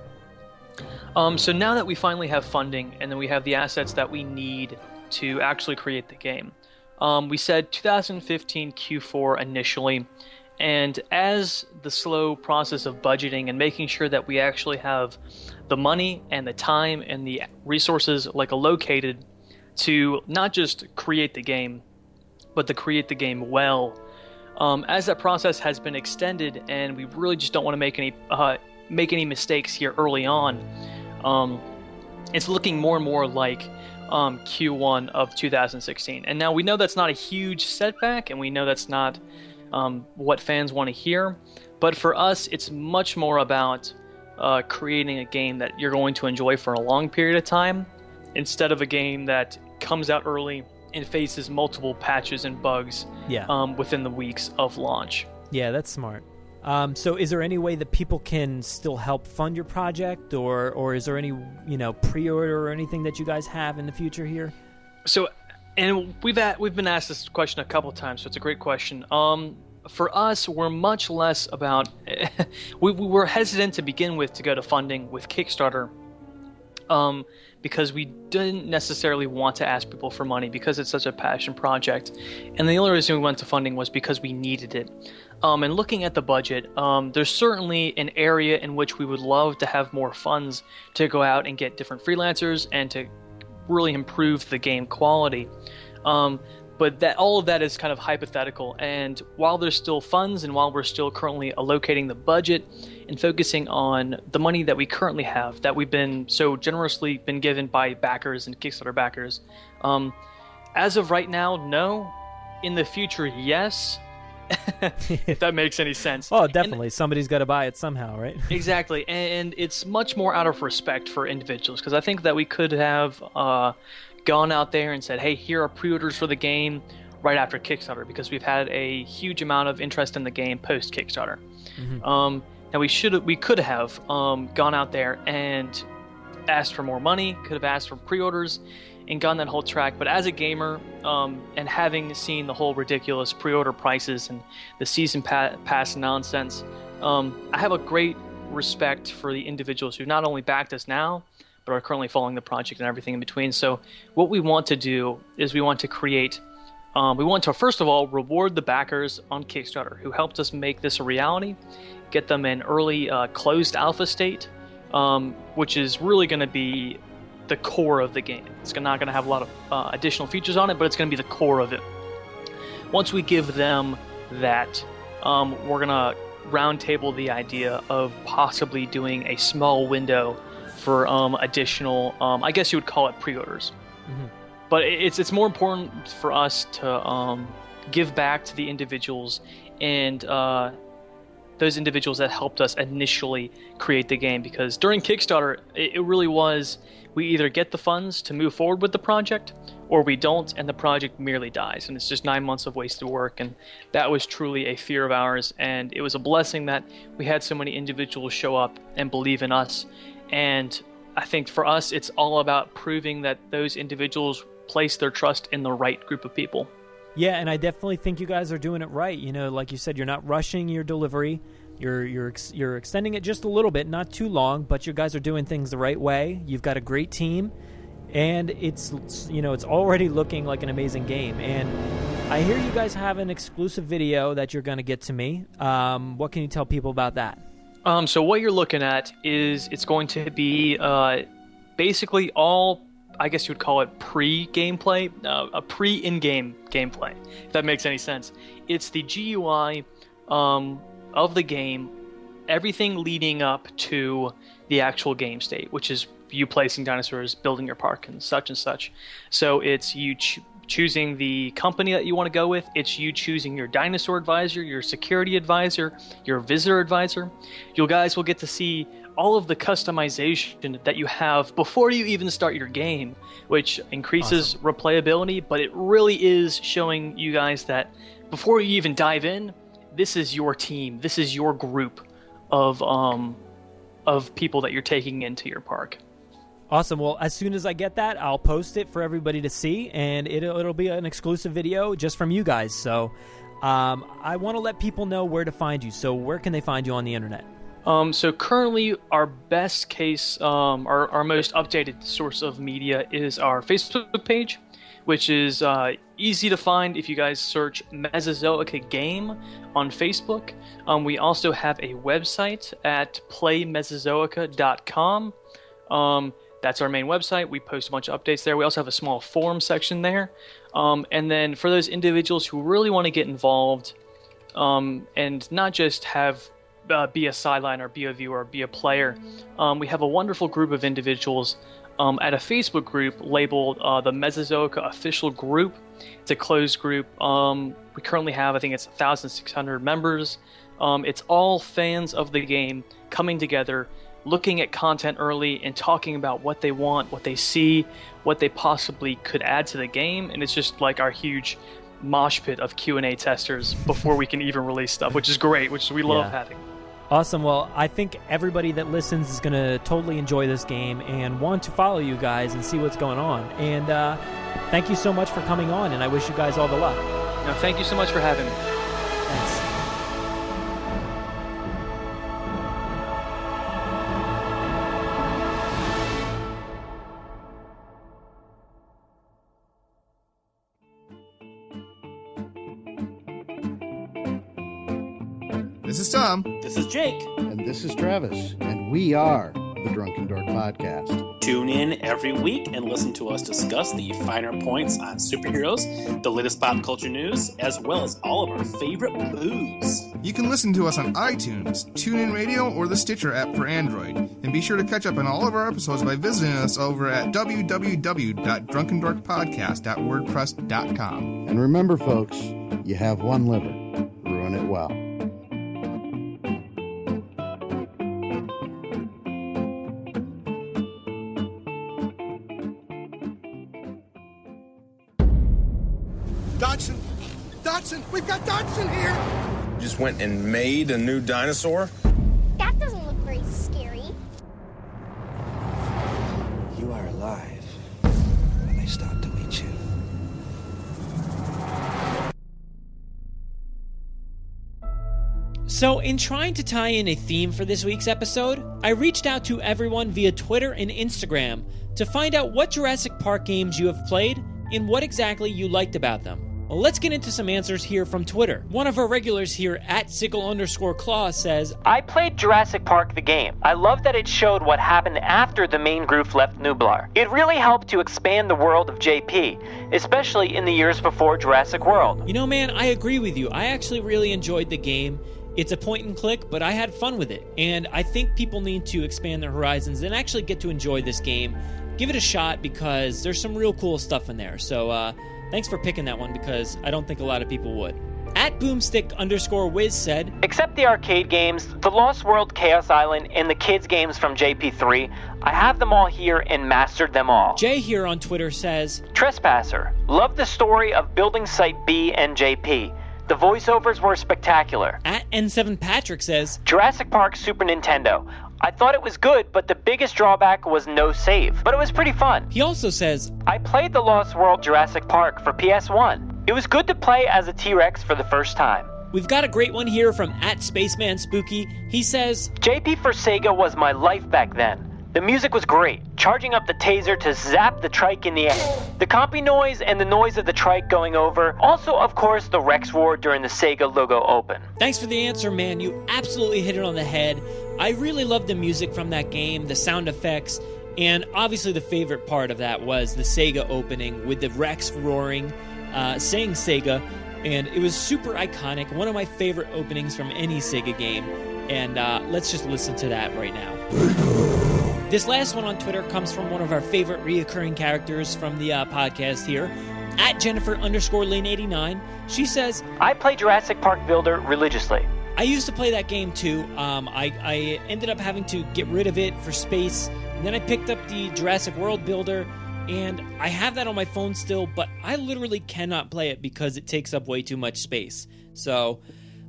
So now that we finally have funding, and then we have the assets that we need to actually create the game, we said 2015 Q4 initially, and as the slow process of budgeting and making sure that we actually have the money and the time and the resources allocated to not just create the game, but to create the game well, as that process has been extended, and we really just don't want to make any mistakes here early on, it's looking more and more like Q1 of 2016. And now we know that's not a huge setback, and we know that's not what fans want to hear, but for us it's much more about creating a game that you're going to enjoy for a long period of time, instead of a game that comes out early and faces multiple patches and bugs within the weeks of launch. Yeah, that's smart. So is there any way that people can still help fund your project, or is there any, pre-order or anything that you guys have in the future here? So, and we've been asked this question a couple times, so it's a great question. For us, we're much less about we were hesitant to begin with to go to funding with Kickstarter, because we didn't necessarily want to ask people for money because it's such a passion project. And the only reason we went to funding was because we needed it. And looking at the budget, there's certainly an area in which we would love to have more funds to go out and get different freelancers and to really improve the game quality. But all of that is kind of hypothetical. And while there's still funds, and while we're still currently allocating the budget and focusing on the money that we currently have, that we've been so generously been given by backers and Kickstarter backers, as of right now, no. In the future, yes. If that makes any sense. Oh, definitely. Somebody's got to buy it somehow, right? Exactly. And it's much more out of respect for individuals, because I think that we could have gone out there and said, hey, here are pre-orders for the game right after Kickstarter, because we've had a huge amount of interest in the game post Kickstarter. Now we could have gone out there and asked for more money, could have asked for pre-orders and gone that whole track. But as a gamer, and having seen the whole ridiculous pre-order prices and the season pass nonsense, I have a great respect for the individuals who not only backed us now, but are currently following the project and everything in between. So what we want to do is we want to create, we want to first of all reward the backers on Kickstarter who helped us make this a reality, get them in early closed alpha state, which is really going to be the core of the game. It's not going to have a lot of additional features on it, but it's going to be the core of it. Once we give them that, we're going to roundtable the idea of possibly doing a small window for additional, I guess you would call it pre-orders. But it's more important for us to give back to the individuals and those individuals that helped us initially create the game, because during Kickstarter it really was, we either get the funds to move forward with the project or we don't, and the project merely dies, and it's just 9 months of wasted work. And that was truly a fear of ours, and it was a blessing that we had so many individuals show up and believe in us. And I think for us it's all about proving that those individuals place their trust in the right group of people. Yeah, and I definitely think you guys are doing it right. You know, like you said, you're not rushing your delivery. You're extending it just a little bit, not too long, but you guys are doing things the right way. You've got a great team, and it's already looking like an amazing game. And I hear you guys have an exclusive video that you're going to get to me. What can you tell people about that? So what you're looking at is it's going to be basically all, I guess you would call it pre-gameplay, a pre-in-game gameplay, if that makes any sense. It's the GUI of the game, everything leading up to the actual game state, which is you placing dinosaurs, building your park, and such and such. So it's you choosing the company that you want to go with. It's you choosing your dinosaur advisor, your security advisor, your visitor advisor. You guys will get to see all of the customization that you have before you even start your game, which increases replayability, but it really is showing you guys that before you even dive in, this is your team, this is your group of people that you're taking into your park. Awesome. Well, as soon as I get that, I'll post it for everybody to see, and it'll be an exclusive video just from you guys. So I want to let people know where to find you. So where can they find you on the internet? So currently our best case, our most updated source of media is our Facebook page, which is easy to find if you guys search Mesozoica Game on Facebook. We also have a website at playmesozoica.com. That's our main website. We post a bunch of updates there. We also have a small forum section there. And then for those individuals who really want to get involved and not just be a sideline or be a viewer or be a player, we have a wonderful group of individuals at a Facebook group labeled the Mesozoica Official Group. It's a closed group. We currently have, I think it's 1,600 members. It's all fans of the game coming together, looking at content early and talking about what they want, what they see, what they possibly could add to the game. And it's just like our huge mosh pit of Q&A testers before we can even release stuff, which is great, which we love having. Awesome. Well, I think everybody that listens is going to totally enjoy this game and want to follow you guys and see what's going on. And thank you so much for coming on, and I wish you guys all the luck. No, thank you so much for having me. Thanks. This is Tom. This is Jake. And this is Travis. And we are the Drunken Dork Podcast. Tune in every week and listen to us discuss the finer points on superheroes, the latest pop culture news, as well as all of our favorite booze. You can listen to us on iTunes, TuneIn Radio, or the Stitcher app for Android. And be sure to catch up on all of our episodes by visiting us over at www.drunkendorkpodcast.wordpress.com. And remember, folks, you have one liver. Ruin it well. Dodson! Dodson! We've got Dodson here! You just went and made a new dinosaur? That doesn't look very scary. You are alive, and they stopped to eat you. So, in trying to tie in a theme for this week's episode, I reached out to everyone via Twitter and Instagram to find out what Jurassic Park games you have played and what exactly you liked about them. Well, let's get into some answers here from Twitter. One of our regulars here, @Sickle_Claw, says, I played Jurassic Park the game. I love that it showed what happened after the main group left Nublar. It really helped to expand the world of JP, especially in the years before Jurassic World. You know, man, I agree with you. I actually really enjoyed the game. It's a point and click, but I had fun with it. And I think people need to expand their horizons and actually get to enjoy this game. Give it a shot because there's some real cool stuff in there. So, thanks for picking that one because I don't think a lot of people would. @Boomstick_Wiz said, except the arcade games, The Lost World, Chaos Island, and the kids games from JP3, I have them all here and mastered them all. Jay here on Twitter says, Trespasser, love the story of building Site B and JP. The voiceovers were spectacular. @N7Patrick says, Jurassic Park Super Nintendo. I thought it was good, but the biggest drawback was no save. But it was pretty fun. He also says, I played The Lost World Jurassic Park for PS1. It was good to play as a T-Rex for the first time. We've got a great one here from @SpacemanSpooky. He says, JP for Sega was my life back then. The music was great, charging up the taser to zap the trike in the air. The compy noise and the noise of the trike going over. Also, of course, the Rex roar during the Sega logo open. Thanks for the answer, man. You absolutely hit it on the head. I really loved the music from that game, the sound effects, and obviously the favorite part of that was the Sega opening with the Rex roaring, saying Sega, and it was super iconic. One of my favorite openings from any Sega game, and let's just listen to that right now. This last one on Twitter comes from one of our favorite reoccurring characters from the podcast here, @Jennifer_Lane89. She says, I play Jurassic Park Builder religiously. I used to play that game too. I ended up having to get rid of it for space. And then I picked up the Jurassic World Builder, and I have that on my phone still, but I literally cannot play it because it takes up way too much space. So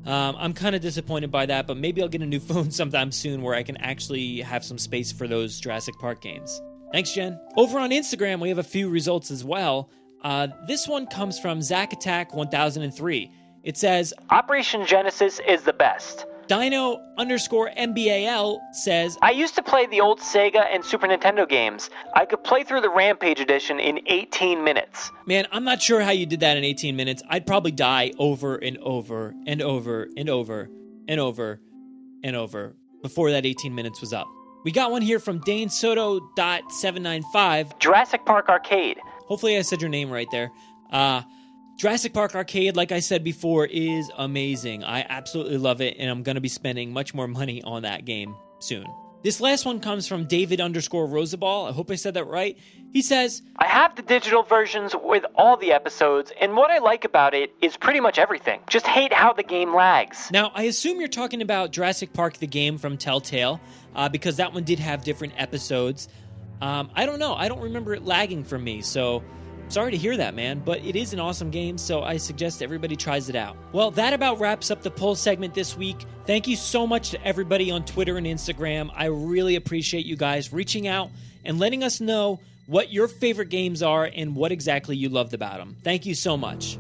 I'm kind of disappointed by that, but maybe I'll get a new phone sometime soon where I can actually have some space for those Jurassic Park games. Thanks, Jen. Over on Instagram, we have a few results as well. This one comes from ZachAttack1003. It says, Operation Genesis is the best. Dino_MBAL says, I used to play the old Sega and Super Nintendo games. I could play through the Rampage edition in 18 minutes. Man, I'm not sure how you did that in 18 minutes. I'd probably die over and over and over and over and over and over before that 18 minutes was up. We got one here from DaneSoto.795. Jurassic Park Arcade. Hopefully I said your name right there. Jurassic Park Arcade, like I said before, is amazing. I absolutely love it, and I'm going to be spending much more money on that game soon. This last one comes from David_Rosaball. I hope I said that right. He says, I have the digital versions with all the episodes, and what I like about it is pretty much everything. Just hate how the game lags. Now, I assume you're talking about Jurassic Park the game from Telltale, because that one did have different episodes. I don't know. I don't remember it lagging for me, so sorry to hear that, man, but it is an awesome game, so I suggest everybody tries it out. Well, that about wraps up the poll segment this week. Thank you so much to everybody on Twitter and Instagram. I really appreciate you guys reaching out and letting us know what your favorite games are and what exactly you loved about them. Thank you so much.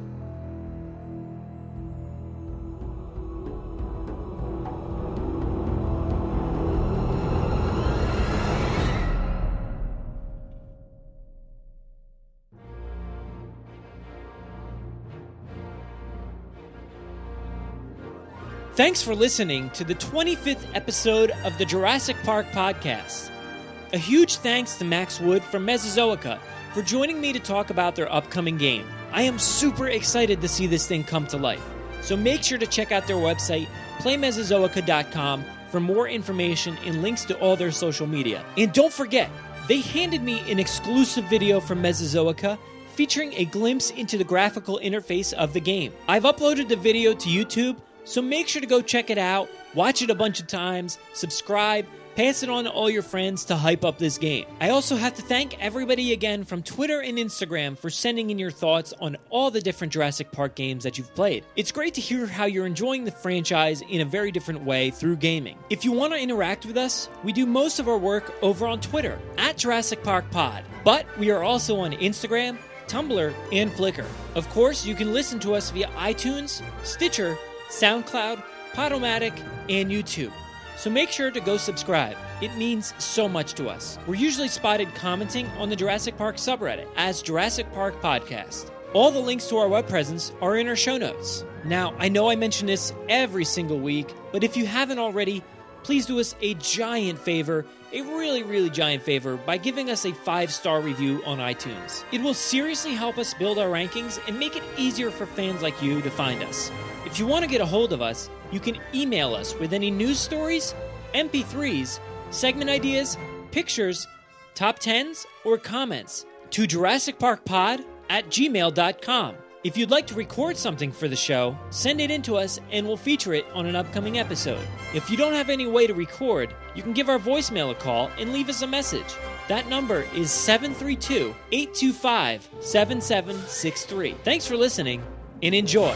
Thanks for listening to the 25th episode of the Jurassic Park Podcast. A huge thanks to Max Wood from Mesozoica for joining me to talk about their upcoming game. I am super excited to see this thing come to life, so make sure to check out their website, playmesozoica.com, for more information and links to all their social media. And don't forget, they handed me an exclusive video from Mesozoica featuring a glimpse into the graphical interface of the game. I've uploaded the video to YouTube, So make sure to go check it out, watch it a bunch of times, subscribe, pass it on to all your friends to hype up this game. I also have to thank everybody again from Twitter and Instagram for sending in your thoughts on all the different Jurassic Park games that you've played. It's great to hear how you're enjoying the franchise in a very different way through gaming. If you want to interact with us, we do most of our work over on Twitter, at Jurassic Park Pod. But we are also on Instagram, Tumblr, and Flickr. Of course, you can listen to us via iTunes, Stitcher, SoundCloud, Podomatic, and YouTube. So make sure to go subscribe. It means so much to us. We're usually spotted commenting on the Jurassic Park subreddit as Jurassic Park Podcast. All the links to our web presence are in our show notes. Now, I know I mention this every single week, but if you haven't already, please do us a giant favor, a really, really giant favor, by giving us a 5-star review on iTunes. It will seriously help us build our rankings and make it easier for fans like you to find us. If you want to get a hold of us, you can email us with any news stories, MP3s, segment ideas, pictures, top 10s, or comments to JurassicParkPod@gmail.com. If you'd like to record something for the show, send it in to us and we'll feature it on an upcoming episode. If you don't have any way to record, you can give our voicemail a call and leave us a message. That number is 732-825-7763. Thanks for listening and enjoy.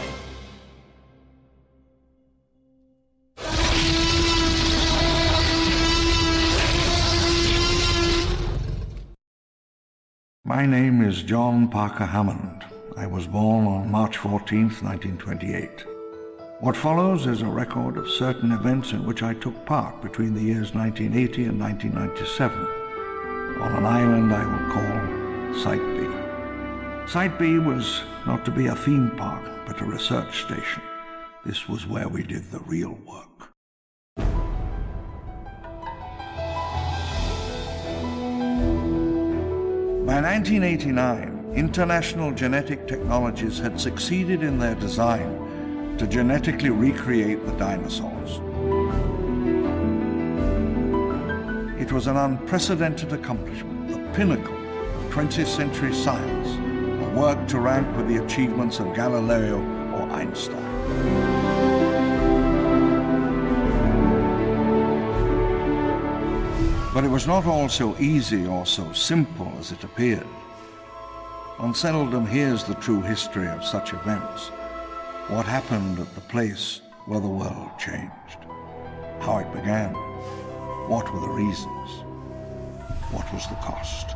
My name is John Parker Hammond. I was born on March 14th, 1928. What follows is a record of certain events in which I took part between the years 1980 and 1997, on an island I will call Site B. Site B was not to be a theme park, but a research station. This was where we did the real work. By 1989, International Genetic Technologies had succeeded in their design to genetically recreate the dinosaurs. It was an unprecedented accomplishment, the pinnacle of 20th century science, a work to rank with the achievements of Galileo or Einstein. But it was not all so easy or so simple as it appeared. One seldom hears the true history of such events. What happened at the place where the world changed? How it began? What were the reasons? What was the cost?